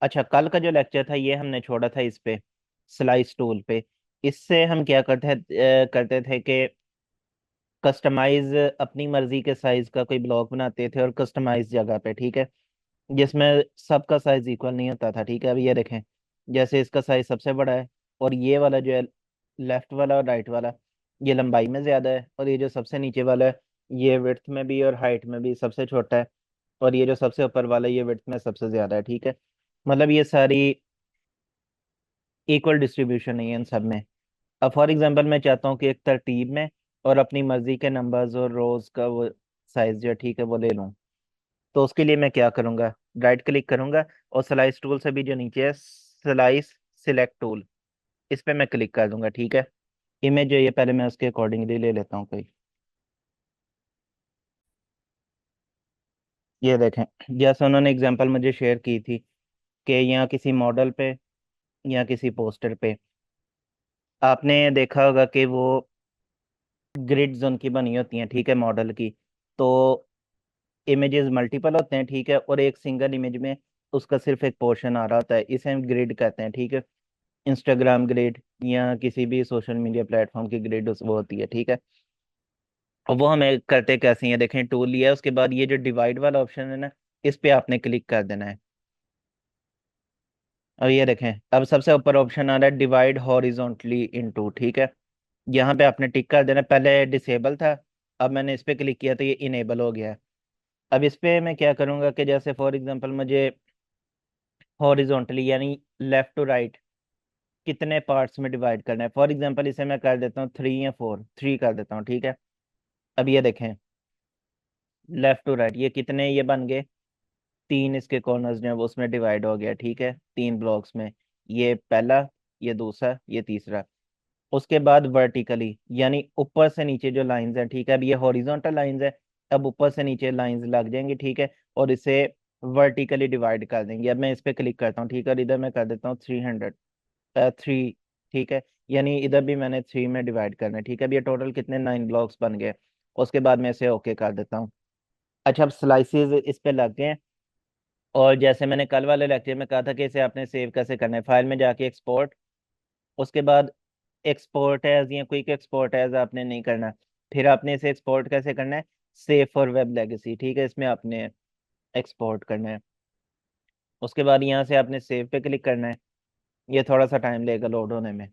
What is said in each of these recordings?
अच्छा, कल का जो लेक्चर था ये हमने छोड़ा था इस पे, स्लाइस टूल पे। इससे हम क्या करते थे कि कस्टमाइज अपनी मर्जी के साइज का कोई ब्लॉक बनाते थे, और कस्टमाइज जगह पे, ठीक है, जिसमें सबका साइज इक्वल नहीं होता था। ठीक है, अब ये देखें, जैसे इसका साइज सबसे बड़ा है, और ये वाला जो है, लेफ्ट वाला और राइट वाला, ये लंबाई में ज्यादा है, और ये जो सबसे नीचे वाला है, ये विड्थ में भी और हाइट में भी सबसे छोटा है, और ये जो सबसे ऊपर वाला है, ये विड्थ में सबसे ज्यादा है। ठीक है, मतलब ये सारी इक्वल डिस्ट्रीब्यूशन नहीं है इन सब में। अब फॉर एग्जांपल मैं चाहता हूँ कि एक तरतीब में और अपनी मर्जी के नंबर्स और रोज का वो साइज जो है, ठीक है, वो ले लूँ। तो उसके लिए मैं क्या करूँगा, राइट क्लिक करूँगा, और स्लाइस टूल से भी जो नीचे है, स्लाइस सिलेक्ट टूल, इस पे मैं क्लिक कर दूंगा। ठीक है, इमेज जो ये पहले मैं उसके अकॉर्डिंगली ले लेता हूँ कोई। ये देखें, जैसे उन्होंने एग्जांपल मुझे शेयर की थी कि यहाँ किसी मॉडल पे या किसी पोस्टर पे आपने देखा होगा कि वो ग्रिड जोन की बनी होती हैं, ठीक है, मॉडल की। तो इमेजेस मल्टीपल होते हैं, ठीक है, और एक सिंगल इमेज में उसका सिर्फ एक पोर्शन आ रहा होता है, इसे हम ग्रिड कहते हैं। ठीक है, इंस्टाग्राम ग्रिड या किसी भी सोशल मीडिया प्लेटफॉर्म की ग्रिड वो होती है। ठीक है, और वो हमें करते कैसे हैं, देखें, टूल लिया है, उसके बाद ये जो डिवाइड वाला ऑप्शन है ना, इस पे आपने क्लिक कर देना है। अब ये देखें, अब सबसे ऊपर ऑप्शन आ रहा है डिवाइड हॉरिजॉन्टली इनटू, ठीक है, यहाँ पे आपने टिक कर देना है। पहले डिसेबल था, अब मैंने इस पे क्लिक किया तो ये इनेबल हो गया है। अब इस पे मैं क्या करूंगा कि जैसे फॉर एग्जांपल मुझे हॉरिजॉन्टली यानी लेफ्ट टू राइट कितने पार्ट्स में डिवाइड करना है, फॉर एग्जांपल इसे मैं कर देता हूँ 3 या 4, 3 कर देता हूँ। ठीक है, अब ये देखें, लेफ्ट टू राइट ये कितने ये बन गए, 3 इसके कॉर्नर्स जो है वो उसमें डिवाइड हो गया। ठीक है, 3 ब्लॉक्स में, ये पहला, ये दूसरा, ये तीसरा। उसके बाद वर्टिकली यानी ऊपर से नीचे जो लाइंस हैं, ठीक है, अब ये हॉरिजॉन्टल लाइंस है, अब ऊपर से नीचे लाइंस लग जाएंगी। ठीक है, और इसे वर्टिकली डिवाइड कर देंगे। अब मैं इस पे क्लिक करता हूँ, ठीक है, और इधर मैं कर देता हूँ 300, 3, ठीक है, यानी इधर भी मैंने 3 में डिवाइड करना है। ठीक है, अब ये टोटल कितने 9 ब्लॉक्स बन गए। उसके बाद मैं इसे ओके कर देता हूँ। अच्छा, अब स्लाइसिस इस पे लग गए हैं, और जैसे मैंने कल वाले लेक्चर में कहा था कि इसे आपने सेव कैसे करना है, फाइल में जाके एक्सपोर्ट, उसके बाद एक्सपोर्ट एज या क्विक एक्सपोर्ट एज आपने नहीं करना, फिर आपने इसे एक्सपोर्ट कैसे करना है, सेव फॉर वेब लेगेसी, ठीक है, इसमें आपने एक्सपोर्ट करना है। उसके बाद यहाँ से आपने सेव पे क्लिक करना है, ये थोड़ा सा टाइम लेगा लोड होने में।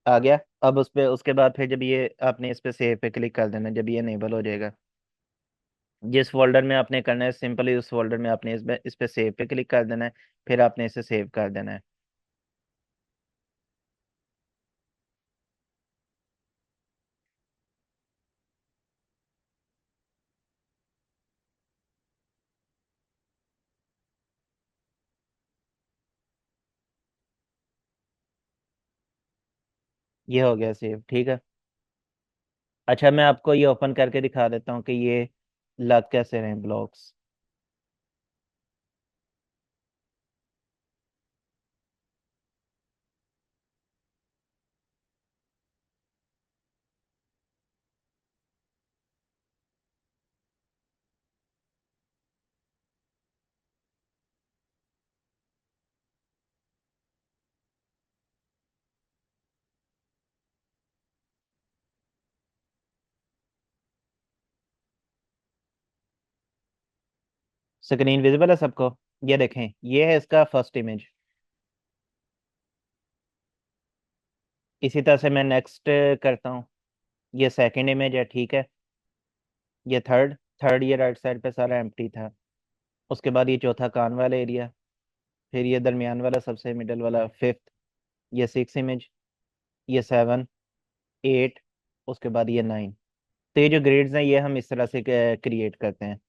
आ गया। अब उस पे उसके बाद फिर जब ये आपने इस पे सेव पे क्लिक कर देना, जब ये इनेबल हो जाएगा, जिस फोल्डर में आपने करना है सिंपली उस फोल्डर में आपने इस पे सेव पे क्लिक कर देना है, फिर आपने इसे सेव कर देना है। ये हो गया सेव, ठीक है। अच्छा, मैं आपको ये ओपन करके दिखा देता हूँ कि ये लग कैसे रहे ब्लॉक्स। स्क्रीन विजिबल है सबको, ये देखें, ये है इसका फर्स्ट इमेज। इसी तरह से मैं नेक्स्ट करता हूँ, ये सेकंड इमेज है, ठीक है, ये थर्ड, ये राइट साइड पे सारा एम्प्टी था। उसके बाद ये चौथा कान वाला एरिया, फिर ये दरमियान वाला सबसे मिडल वाला फिफ्थ, ये सिक्स इमेज, ये 7, 8, उसके बाद ये 9। तो ये जो ग्रेड्स हैं ये हम इस तरह से क्रिएट करते हैं।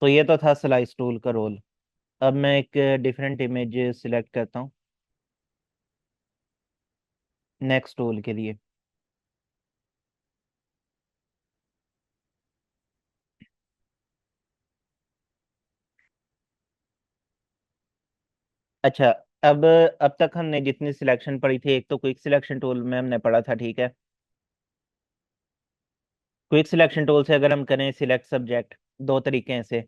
तो ये तो था स्लाइस टूल का रोल। अब मैं एक डिफरेंट इमेज सिलेक्ट करता हूँ नेक्स्ट टूल के लिए। अच्छा, अब तक हमने जितनी सिलेक्शन पढ़ी थी, एक तो क्विक सिलेक्शन टूल में हमने पढ़ा था, ठीक है। क्विक सिलेक्शन टूल से अगर हम करें सिलेक्ट सब्जेक्ट, दो तरीके हैं से,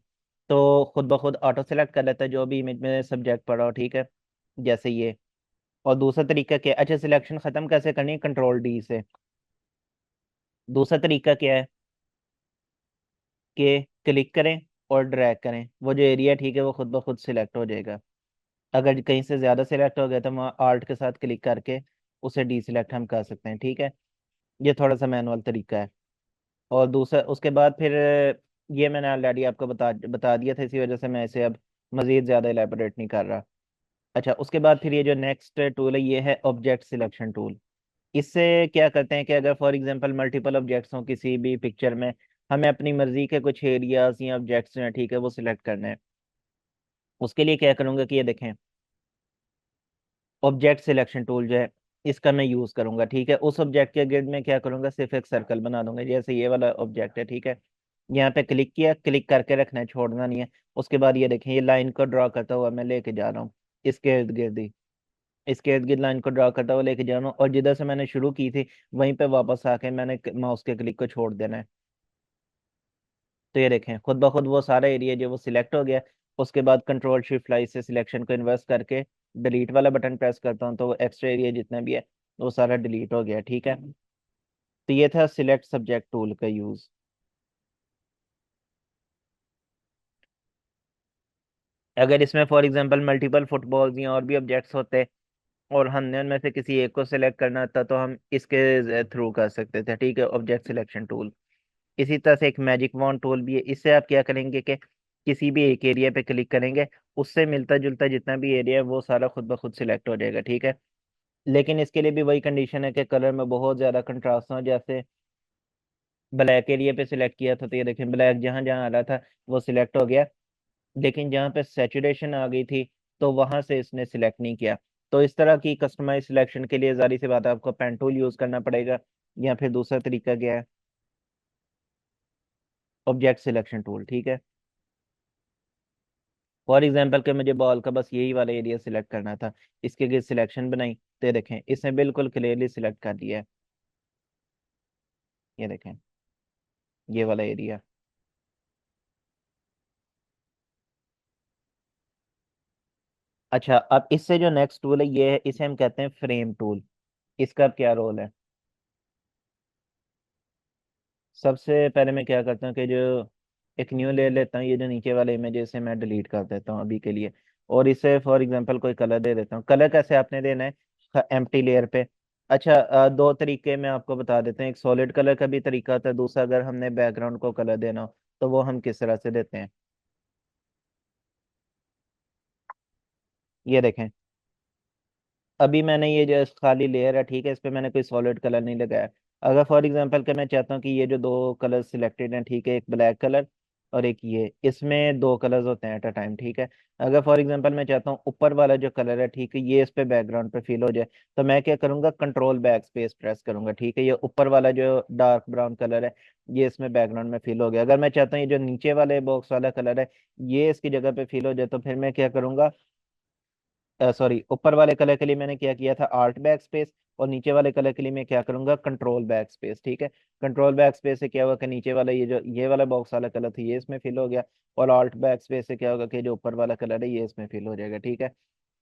तो खुद ब खुद ऑटो सेलेक्ट कर लेता है जो भी इमेज में सब्जेक्ट पड़ा हो, ठीक है, जैसे ये। और दूसरा तरीका क्या है? अच्छा, सिलेक्शन खत्म कैसे करनी है? कंट्रोल डी से। दूसरा तरीका क्या है कि क्लिक करें और ड्रैग करें, वो जो एरिया, ठीक है, वो खुद ब खुद सिलेक्ट हो जाएगा। अगर कहीं से ज़्यादा सिलेक्ट हो गया तो वहाँ आर्ट के साथ क्लिक करके उसे डी सिलेक्ट हम कर सकते हैं, ठीक है। ये थोड़ा सा मैनुअल तरीका है। और दूसरा उसके बाद फिर ये मैंने ऑलरेडी आपको बता बता दिया था, इसी वजह से मैं इसे अब मज़ीद ज़्यादा इलेबोरेट नहीं कर रहा। अच्छा, उसके बाद फिर ये जो नेक्स्ट टूल है, ये है ऑब्जेक्ट सिलेक्शन टूल। इससे क्या करते हैं कि अगर फॉर एग्जांपल मल्टीपल ऑब्जेक्ट्स हों किसी भी पिक्चर में, हमें अपनी मर्जी के कुछ एरियाज या ऑब्जेक्ट्स हैं, ठीक है, वो सिलेक्ट करने हैं। उसके लिए क्या करूँगा कि ये देखें, ऑब्जेक्ट सिलेक्शन टूल जो है, इसका मैं यूज़ करूंगा, ठीक है। उस ऑब्जेक्ट के गिर्द में क्या करूंगा, सिर्फ एक सर्कल बना दूंगा, जैसे ये वाला ऑब्जेक्ट है, ठीक है। यहाँ पे क्लिक किया, क्लिक करके रखना है, छोड़ना नहीं है। उसके बाद ये देखें, ये लाइन को ड्रॉ करता हुआ मैं लेके जा रहा हूँ इसके इर्द गिर्द ही, इसके इर्द गिर्द लाइन को ड्रॉ करता हुआ लेके जा रहा हूँ, और जिधर से मैंने शुरू की थी वहीं पे वापस आके मैंने माउस के क्लिक को छोड़ देना है। तो ये देखें, खुद ब खुद वो सारा एरिया जो वो सिलेक्ट हो गया। उसके बाद कंट्रोल शिफ्ट फ्लाई से सिलेक्शन को इन्वर्स करके डिलीट वाला बटन प्रेस करता हूँ, तो वो एक्स्ट्रा एरिया जितना भी है वो सारा डिलीट हो गया, ठीक है। तो ये था सिलेक्ट सब्जेक्ट टूल का यूज। अगर इसमें फॉर एग्जांपल मल्टीपल फुटबॉल्स या और भी ऑब्जेक्ट्स होते और हमने उनमें से किसी एक को सिलेक्ट करना था, तो हम इसके थ्रू कर सकते थे, ठीक है, ऑब्जेक्ट सिलेक्शन टूल। इसी तरह से एक मैजिक वॉन्ड टूल भी है। इससे आप क्या करेंगे कि किसी भी एक एरिया पे क्लिक करेंगे, उससे मिलता जुलता जितना भी एरिया है वो सारा खुद ब खुद सिलेक्ट हो जाएगा, ठीक है। लेकिन इसके लिए भी वही कंडीशन है कि कलर में बहुत ज़्यादा कंट्रास्ट हो। जैसे ब्लैक एरिया पे सिलेक्ट किया था, तो ये देखें, ब्लैक जहाँ जहाँ आ रहा था वो सिलेक्ट हो गया, लेकिन जहाँ पे सैचुरेशन आ गई थी तो वहां से इसने सिलेक्ट नहीं किया। तो इस तरह की कस्टमाइज सिलेक्शन के लिए जारी सी बात है, आपको पेन टूल यूज करना पड़ेगा, या फिर दूसरा तरीका क्या है, ऑब्जेक्ट सिलेक्शन टूल, ठीक है। फॉर एग्जाम्पल के मुझे बॉल का बस यही वाला एरिया सिलेक्ट करना था, इसके लिए सिलेक्शन बनाई, तो ये देखें, इसने बिल्कुल क्लियरली सिलेक्ट कर दिया है। ये देखें, ये वाला एरिया। अच्छा, अब इससे जो नेक्स्ट टूल है ये है, इसे हम कहते हैं फ्रेम टूल। इसका अब क्या रोल है? सबसे पहले मैं क्या करता हूँ कि जो एक न्यू ले लेता हूँ, ये जो नीचे वाले इमेज से मैं डिलीट कर देता हूँ अभी के लिए। और इसे फॉर एग्जांपल कोई कलर दे देता हूँ। कलर कैसे आपने देना है? एम्प्टी लेयर पे। अच्छा, दो तरीके मैं आपको बता देता हूँ। एक सॉलिड कलर का भी तरीका होता है, दूसरा अगर हमने बैकग्राउंड को कलर देना हो तो वो हम किस तरह से देते हैं, ये देखें। अभी मैंने ये जो खाली लेयर है, ठीक है, इस पे मैंने कोई सॉलिड कलर नहीं लगाया। अगर फॉर एग्जांपल के मैं चाहता हूँ कि ये जो दो कलर सिलेक्टेड हैं, ठीक है, एक ब्लैक कलर और एक ये, इसमें दो कलर्स होते हैं एट अ टाइम, ठीक है। अगर फॉर एग्जांपल मैं चाहता हूँ ऊपर वाला जो कलर है, ठीक है, ये इस पे बैकग्राउंड पे फिल हो जाए, तो मैं क्या करूंगा, कंट्रोल बैक स्पेस प्रेस करूंगा, ठीक है। ये ऊपर वाला जो डार्क ब्राउन कलर है ये इसमें बैकग्राउंड में फिल हो गया। अगर मैं चाहता हूँ ये जो नीचे वाले बॉक्स वाला कलर है ये इसकी जगह पे फिल हो जाए, तो फिर मैं क्या करूंगा, सॉरी, ऊपर वाले कलर के लिए मैंने क्या किया था, आर्ट बैक स्पेस, और नीचे वाले कलर के लिए मैं क्या करूंगा, कंट्रोल बैक स्पेस, ठीक है। कंट्रोल बैक स्पेस से क्या होगा कि नीचे वाला ये जो ये वाला बॉक्स वाला कलर था ये इसमें फिल हो गया, और आल्ट बैक स्पेस से क्या होगा कि जो ऊपर वाला कलर है ये इसमें फिल हो जाएगा, ठीक है।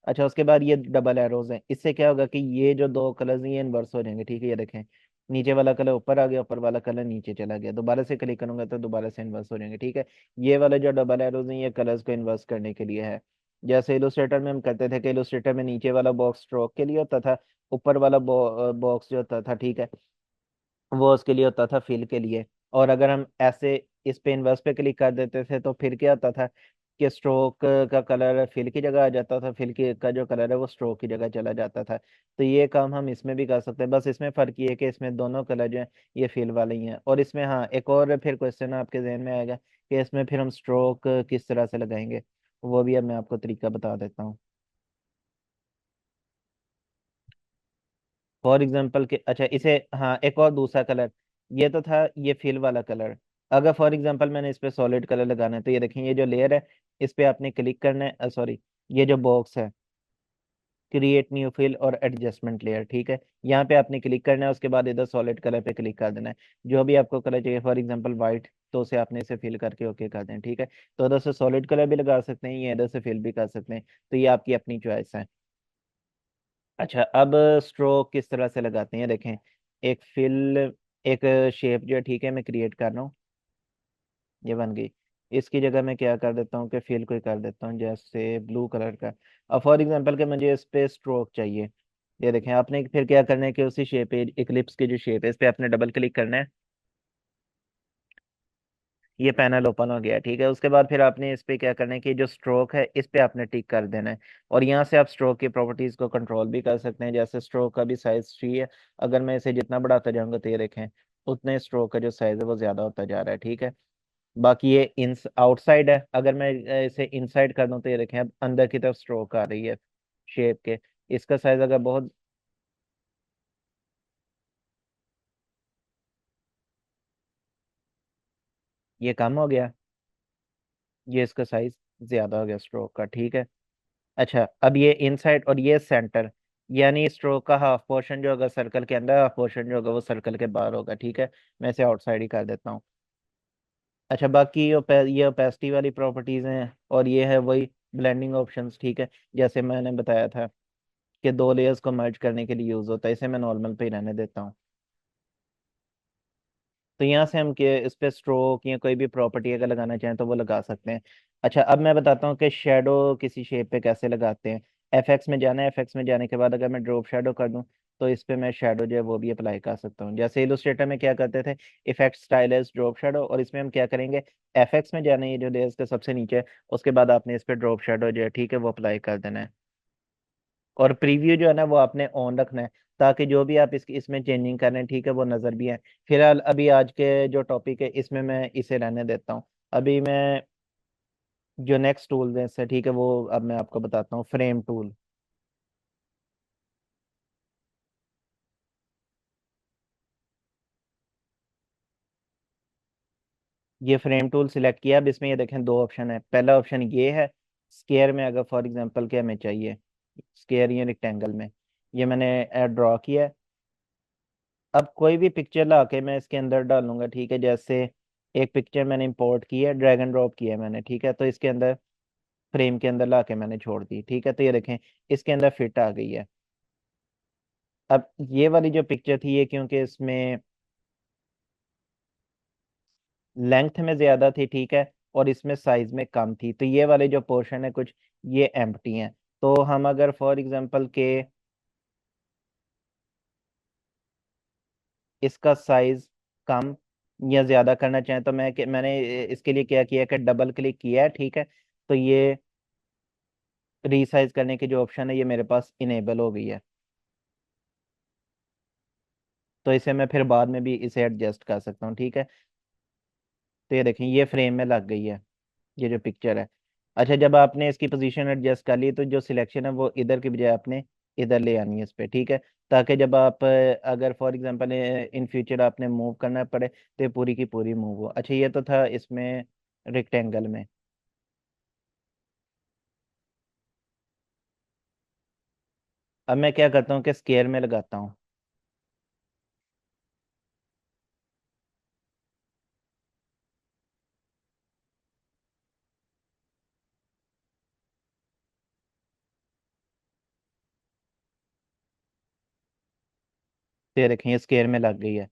अच्छा, उसके बाद ये डबल एरोज हैं, इससे क्या होगा कि ये जो दो कलर्स हैं ये इन्वर्स हो जाएंगे, ठीक है। ये देखें, नीचे वाला कलर ऊपर आ गया, ऊपर वाला कलर नीचे चला गया, दोबारा से क्लिक करूंगा तो दोबारा से इन्वर्स हो जाएंगे, ठीक है। ये वाले जो डबल एरोज हैं ये कलर्स को इन्वर्स करने के लिए है। जैसे इलुस्ट्रेटर में हम करते थे कि इलुस्ट्रेटर में नीचे वाला बॉक्स स्ट्रोक के लिए होता था, ऊपर वाला बॉक्स जो होता था, ठीक है, वो उसके लिए होता था फिल के लिए। और अगर हम ऐसे इस पे इनवर्स पे क्लिक कर देते थे तो फिर क्या होता था कि स्ट्रोक का कलर फिल की जगह आ जाता था, फिल की का जो कलर है वो स्ट्रोक की जगह चला जाता था। तो ये काम हम इसमें भी कर सकते हैं, बस इसमें फर्क ये है कि इसमें दोनों कलर जो है ये फिल वाले ही हैं। और इसमें हाँ, एक और फिर क्वेश्चन आपके जहन में आएगा कि इसमें फिर हम स्ट्रोक किस तरह से लगाएंगे, वो भी अब मैं आपको तरीका बता देता हूँ। फॉर एग्जाम्पल के, अच्छा इसे, हाँ, एक और दूसरा कलर, ये तो था ये फिल वाला कलर। अगर फॉर एग्जाम्पल मैंने इस पे सॉलिड कलर लगाना है, तो ये देखें, ये जो लेयर है इस पे आपने क्लिक करना है, सॉरी, ये जो बॉक्स है क्रिएट न्यू फिल और एडजस्टमेंट लेयर, ठीक है। यहाँ पे आपने क्लिक करना है, उसके बाद इधर सॉलिड कलर पे क्लिक कर देना है। जो भी आपको कलर चाहिए, फॉर एग्जांपल वाइट, तो उसे आपने इसे फिल करके ओके कर दें, ठीक है। तो इधर से सॉलिड कलर भी लगा सकते हैं, या इधर से फिल भी कर सकते हैं, तो ये आपकी अपनी चॉइस है। अच्छा, अब स्ट्रोक किस तरह से लगाते हैं देखें। एक फिल, एक शेप जो है, ठीक है, मैं क्रिएट कर रहा हूँ, ये बन गई। इसकी जगह मैं क्या कर देता हूँ कि फिल कोई कर देता हूँ जैसे ब्लू कलर का। अब फॉर एग्जांपल कि मुझे इस पे स्ट्रोक चाहिए, ये देखें। आपने फिर क्या करना है कि उसी शेप पे, इक्लिप्स की जो शेप है, इस पे आपने डबल क्लिक करना है। ये पैनल ओपन हो गया, ठीक है। उसके बाद फिर आपने इस पे क्या करना है कि जो स्ट्रोक है, इस पे आपने टिक कर देना है। और यहाँ से आप स्ट्रोक की प्रॉपर्टीज को कंट्रोल भी कर सकते हैं, जैसे स्ट्रोक का भी साइज 3 है। अगर मैं इसे जितना बढ़ाता जाऊंगा, तो ये देखें, उतने स्ट्रोक का जो साइज है वो ज्यादा होता जा रहा है, ठीक है। बाकी ये इन आउटसाइड है, अगर मैं इसे इनसाइड कर दूं, तो ये देखें अब अंदर की तरफ स्ट्रोक आ रही है शेप के। इसका साइज अगर बहुत, ये कम हो गया, ये इसका साइज ज्यादा हो गया स्ट्रोक का, ठीक है। अच्छा, अब ये इनसाइड और ये सेंटर, यानी स्ट्रोक का हाफ पोर्शन जो होगा सर्कल के अंदर, हाफ पोर्शन जो होगा वो सर्कल के बाहर होगा, ठीक है। मैं इसे आउटसाइड ही कर देता हूँ। अच्छा, बाकी ये ओपेसिटी वाली प्रॉपर्टीज हैं, और ये है वही ब्लेंडिंग ऑप्शंस, ठीक है। जैसे मैंने बताया था कि दो लेयर्स को मर्ज करने के लिए यूज होता है, इसे मैं नॉर्मल पे ही रहने देता हूँ। तो यहाँ से हम के इस पे स्ट्रोक या कोई भी प्रॉपर्टी अगर लगाना चाहें तो वो लगा सकते हैं। अच्छा, अब मैं बताता हूँ कि शेडो किसी शेप पे कैसे लगाते हैं। एफएक्स में जाना है, एफएक्स में जाने के बाद अगर मैं ड्रॉप शेडो कर दूं, तो इस पे मैं शेडो जो है वो भी अप्लाई कर सकता हूँ। जैसे इलस्ट्रेटर में क्या करते थे, इफेक्ट स्टाइलस ड्रॉप शेडो, और इसमें हम क्या करेंगे, एफएक्स में जाना है, ये जो लेयर्स के सबसे नीचे है, उसके बाद आपने इस पे ड्रॉप शेडो जो है, ठीक है, वो अप्लाई कर देना है। और प्रीव्यू जो है ना, वो आपने ऑन रखना है, ताकि जो भी आप इसमें चेंजिंग कर रहे हैं, ठीक है, वो नज़र भी आए। फिलहाल अभी आज के जो टॉपिक है, इसमें मैं इसे रहने देता हूँ। अभी मैं जो नेक्स्ट टूल है इससे, ठीक है, वो अब मैं आपको बताता हूँ, फ्रेम टूल। ये फ्रेम टूल सिलेक्ट किया। अब इसमें ये देखें, दो ऑप्शन है। पहला ऑप्शन ये है, स्केयर में, अगर फॉर एग्जांपल क्या हमें चाहिए, स्केयर या रेक्टेंगल में, ये मैंने ड्रॉ किया है। अब कोई भी पिक्चर ला के मैं इसके अंदर डालूंगा, ठीक है। जैसे एक पिक्चर मैंने इंपोर्ट की है, ड्रैग एंड ड्रॉप किया है मैंने, ठीक है, तो इसके अंदर फ्रेम के अंदर ला के मैंने छोड़ दी, ठीक है। तो ये देखें, इसके अंदर फिट आ गई है। अब ये वाली जो पिक्चर थी, ये क्योंकि इसमें लेंथ में ज्यादा थी, ठीक है, और इसमें साइज में कम थी, तो ये वाले जो पोर्शन है कुछ, ये एम्प्टी हैं। तो हम अगर फॉर एग्जांपल के इसका साइज कम या ज्यादा करना चाहें, तो मैंने इसके लिए क्या किया कि डबल क्लिक किया है, ठीक है। तो ये रीसाइज करने की जो ऑप्शन है, ये मेरे पास इनेबल हो गई है। तो इसे मैं फिर बाद में भी इसे एडजस्ट कर सकता हूँ, ठीक है। तो ये देखें, ये फ्रेम में लग गई है, ये जो पिक्चर है। अच्छा, जब आपने इसकी पोजीशन एडजस्ट कर ली, तो जो सिलेक्शन है वो इधर की बजाय आपने इधर ले आनी है इस पे, ठीक है। ताकि जब आप अगर फॉर एग्जांपल इन फ्यूचर आपने मूव करना पड़े, तो ये पूरी की पूरी मूव हो। अच्छा, ये तो था इसमें रेक्टेंगल में। अब मैं क्या करता हूँ कि स्केयर में लगाता हूँ। तो ये देखें, ये स्केयर में लग गई है।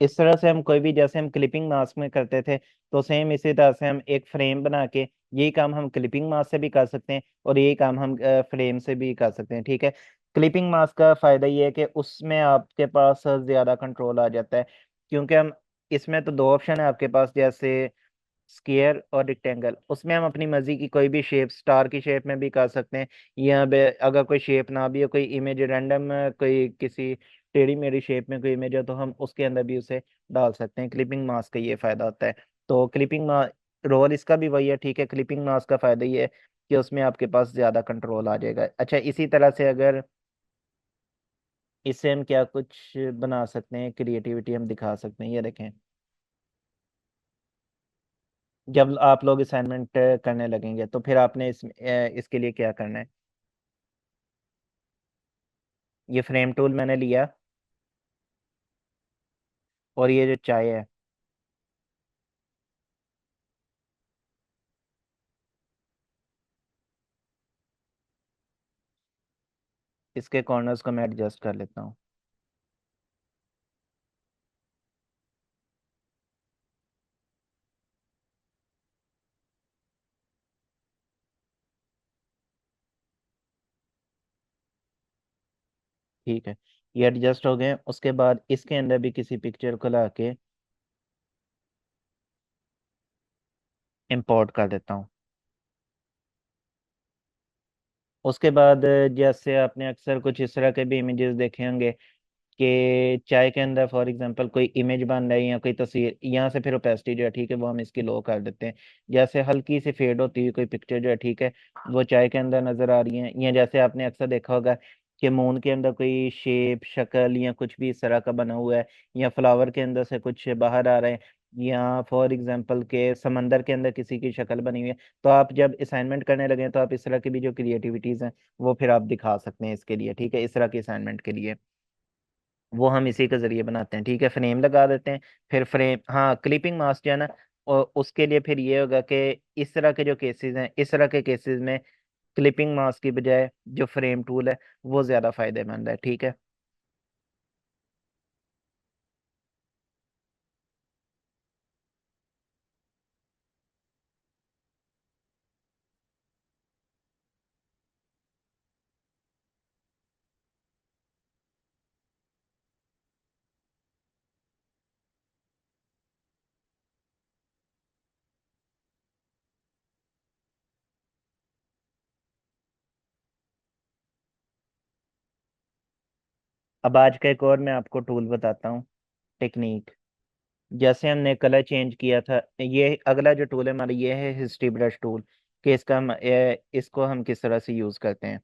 इस तरह से हम कोई भी, जैसे हम क्लिपिंग मास्क में करते थे, तो सेम इसी तरह से हम एक फ्रेम बना के, यही काम हम क्लिपिंग मास्क से भी कर सकते हैं, और यही काम हम फ्रेम से भी कर सकते हैं, ठीक है। क्लिपिंग मास्क का फायदा ये है कि उसमें आपके पास ज्यादा कंट्रोल आ जाता है, क्योंकि हम इसमें तो दो ऑप्शन है आपके पास, जैसे स्क्वायर और रेक्टेंगल। उसमें हम अपनी मर्जी की कोई भी शेप, स्टार की शेप में भी कर सकते हैं, या अगर कोई शेप ना भी हो, कोई इमेज रैंडम, कोई किसी टेढ़ी मेढ़ी शेप में कोई इमेज हो, तो हम उसके अंदर भी उसे डाल सकते हैं। क्लिपिंग मास्क का ये फायदा होता है। तो क्लिपिंग रोल इसका भी वही है, ठीक है। क्लिपिंग मास्क का फायदा ये है कि उसमें आपके पास ज्यादा कंट्रोल आ जाएगा। अच्छा, इसी तरह से अगर इससे हम क्या कुछ बना सकते हैं, क्रिएटिविटी हम दिखा सकते हैं, ये देखें। जब आप लोग असाइनमेंट करने लगेंगे तो फिर आपने इसके लिए क्या करना है। ये फ्रेम टूल मैंने लिया, और ये जो चाय है, इसके कॉर्नर्स को मैं एडजस्ट कर लेता हूँ। ठीक है, ये एडजस्ट हो गए। उसके बाद इसके अंदर भी किसी पिक्चर को ला के इंपोर्ट कर देता हूँ। उसके बाद जैसे आपने अक्सर कुछ इस तरह के भी इमेजेस देखे होंगे कि चाय के अंदर फॉर एग्जांपल कोई इमेज बन रही है या कोई तस्वीर, यहाँ से फिर ओपेसिटी जो है ठीक है वो हम इसकी लो कर देते हैं। जैसे हल्की सी फेड होती हुई कोई पिक्चर जो है ठीक है वो चाय के अंदर नजर आ रही है, या जैसे आपने अक्सर देखा होगा कि मून के अंदर कोई शेप शक्ल या कुछ भी इस तरह का बना हुआ है, या फ्लावर के अंदर से कुछ बाहर आ रहा है, या फॉर एग्जांपल के समंदर के अंदर किसी की शक्ल बनी हुई है। तो आप जब असाइनमेंट करने लगे तो आप इस तरह की भी जो क्रिएटिविटीज हैं वो फिर आप दिखा सकते हैं इसके लिए, ठीक है, इस तरह के असाइनमेंट के लिए। वो हम इसी के जरिए बनाते हैं, ठीक है, फ्रेम लगा देते हैं। फिर फ्रेम, हाँ, क्लिपिंग मास्क जो है ना, और उसके लिए फिर ये होगा कि इस तरह के जो केसेस हैं, इस तरह के केसेस में क्लिपिंग मास्क की बजाय जो फ्रेम टूल है वो ज़्यादा फायदेमंद है, ठीक है। अब आज का एक और मैं आपको टूल बताता हूँ, टेक्निक। जैसे हमने कलर चेंज किया था, ये अगला जो टूल है हमारा ये है हिस्ट्री ब्रश टूल। कि इसका इसको हम किस तरह से यूज़ करते हैं।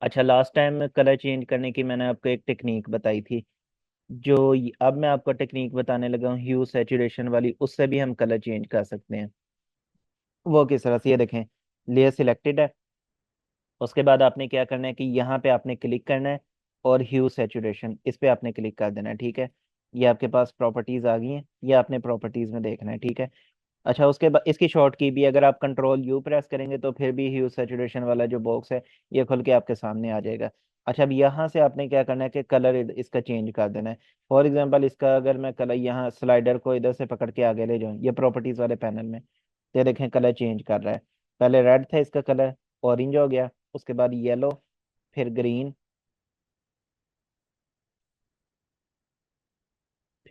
अच्छा, लास्ट टाइम कलर चेंज करने की मैंने आपको एक टेक्निक बताई थी, जो अब मैं आपको टेक्निक बताने लगा हूँ ह्यू सैचुरेशन वाली, उससे भी हम कलर चेंज कर सकते हैं। वो किस तरह से, ये देखें, लेयर सिलेक्टेड है। उसके बाद आपने क्या करना है कि यहाँ पे आपने क्लिक करना है, और ह्यू सैचुरेशन इस पे आपने क्लिक कर देना है, ठीक है। ये आपके पास प्रॉपर्टीज आ गई हैं, ये आपने प्रॉपर्टीज में देखना है, ठीक है। अच्छा, उसके बाद इसकी शॉर्ट की भी अगर आप कंट्रोल यू प्रेस करेंगे तो फिर भी ह्यू सैचुरेशन वाला जो बॉक्स है ये खुल के आपके सामने आ जाएगा। अच्छा, अब यहाँ से आपने क्या करना है कि कलर इसका चेंज कर देना है। फॉर एग्जांपल इसका अगर मैं कलर यहाँ स्लाइडर को इधर से पकड़ के आगे ले जाऊँ, ये प्रॉपर्टीज वाले पैनल में, तो ये देखें कलर चेंज कर रहा है। पहले रेड था, इसका कलर ऑरेंज हो गया, उसके बाद येलो, फिर ग्रीन,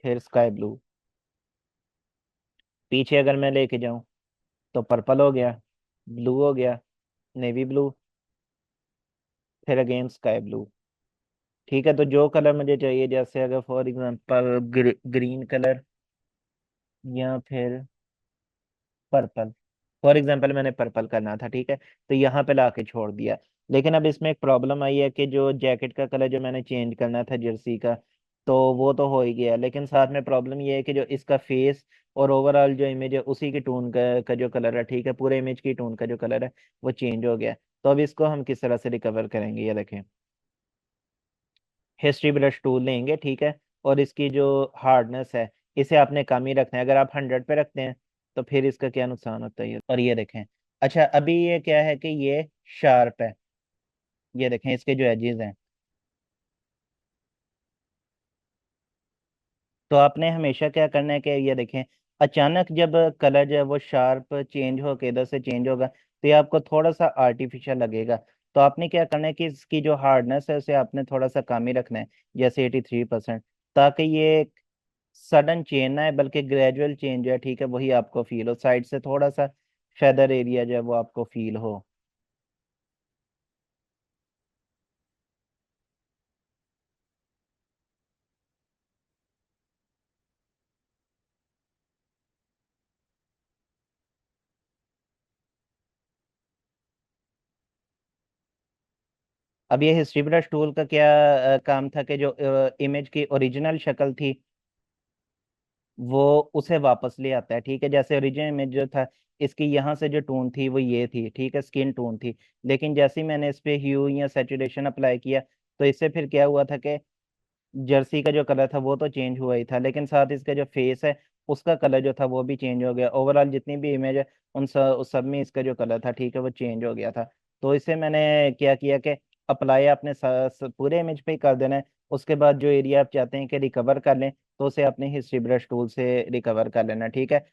फिर स्काई ब्लू। पीछे अगर मैं लेके जाऊँ तो पर्पल हो गया, ब्लू हो गया, नेवी ब्लू, फिर अगेन स्काई ब्लू। ठीक है, तो जो कलर मुझे चाहिए, जैसे अगर फॉर एग्जांपल ग्रीन कलर या फिर पर्पल, फॉर एग्जांपल मैंने पर्पल करना था, ठीक है, तो यहाँ पे ला के छोड़ दिया। लेकिन अब इसमें एक प्रॉब्लम आई है कि जो जैकेट का कलर जो मैंने चेंज करना था जर्सी का, तो वो तो हो ही गया, लेकिन साथ में प्रॉब्लम ये है कि जो इसका फेस और ओवरऑल जो इमेज है उसी की टोन का जो कलर है, ठीक है, पूरे इमेज की टोन का जो कलर है वो चेंज हो गया। तो अब इसको हम किस तरह से रिकवर करेंगे, ये देखें, हिस्ट्री ब्रश टूल लेंगे, ठीक है, और इसकी जो हार्डनेस है इसे आपने कम ही रखना है। अगर आप 100 पे रखते हैं तो फिर इसका क्या नुकसान होता है, और ये देखें। अच्छा, अभी ये क्या है कि ये शार्प है, ये देखें इसके जो एजेस हैं। तो आपने हमेशा क्या करना है कि ये देखें, अचानक जब कलर जो है वो शार्प चेंज हो के इधर से चेंज होगा तो ये आपको थोड़ा सा आर्टिफिशियल लगेगा। तो आपने क्या करना है कि इसकी जो हार्डनेस है उसे आपने थोड़ा सा कम ही रखना है, जैसे 83%, ताकि ये सडन चेंज ना है बल्कि ग्रेजुअल चेंज है, ठीक है, वही आपको फील हो, साइड से थोड़ा सा फेदर एरिया जो है वो आपको फील हो। अब ये हिस्ट्री ब्रश टूल का क्या काम था कि जो इमेज की ओरिजिनल शक्ल थी वो उसे वापस ले आता है। ठीक है, जैसे ओरिजिनल इमेज जो था, इसकी यहाँ से जो टोन थी वो ये थी, ठीक है, स्किन टोन थी। लेकिन जैसे ही मैंने इस पे ह्यू या सैचुरेशन अप्लाई किया, तो इससे फिर क्या हुआ था कि जर्सी का जो कलर था वो तो चेंज हुआ ही था, लेकिन साथ इसका जो फेस है उसका कलर जो था वो भी चेंज हो गया। ओवरऑल जितनी भी इमेज है उस सब में इसका जो कलर था, ठीक है, वो चेंज हो गया था। तो इससे मैंने क्या किया कि अप्लाई आपने पूरे इमेज पे ही कर देना है। उसके बाद जो एरिया आप चाहते हैं कि रिकवर कर लें, तो उसे अपने हिस्ट्री ब्रश टूल से रिकवर कर लेना, ठीक है।